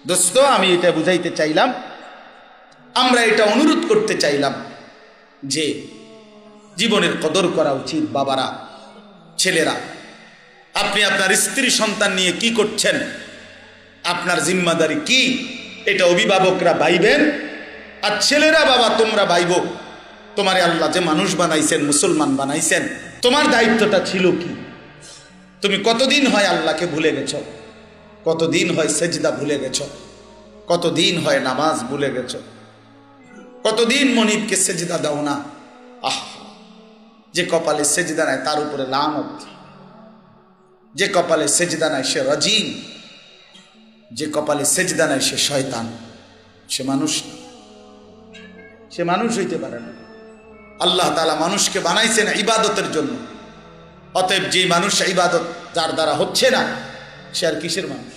দোস্ত, আমি এটা বুঝাইতে চাইলাম, আমরা এটা অনুরোধ করতে চাইলাম যে জীবনের কদর করা উচিত। বাবারা, ছেলেরা, আপনি আপনার স্ত্রী সন্তান নিয়ে কি করছেন, আপনার জিম্মাদারি কি, এটা অভিভাবকরা ভাইবেন। আর ছেলেরা, বাবা তোমরা ভাইব, তোমারে আল্লাহ যে মানুষ বানাইছেন, মুসলমান বানাইছেন, তোমার দায়িত্বটা ছিল কি? তুমি কতদিন হয় আল্লাহকে ভুলে গেছ, কতদিন হয় সেজদা ভুলে গেছ, কতদিন হয় নামাজ ভুলে গেছ, কতদিন মনিবকে সেজদা দাও না। আহ, যে কপালে সেজদা নাই তার উপরে লানত, যে কপালে সেজদা নাই সে রাজিম, যে কপালে সেজদা নাই সে শয়তান, সে মানুষ না, সে মানুষ হইতে পারে না। আল্লাহ তাআলা মানুষকে বানাইছেন ইবাদতের জন্য। অতএব যে মানুষ ইবাদত যার দ্বারা হচ্ছে না, সে আর কিসের মানুষ?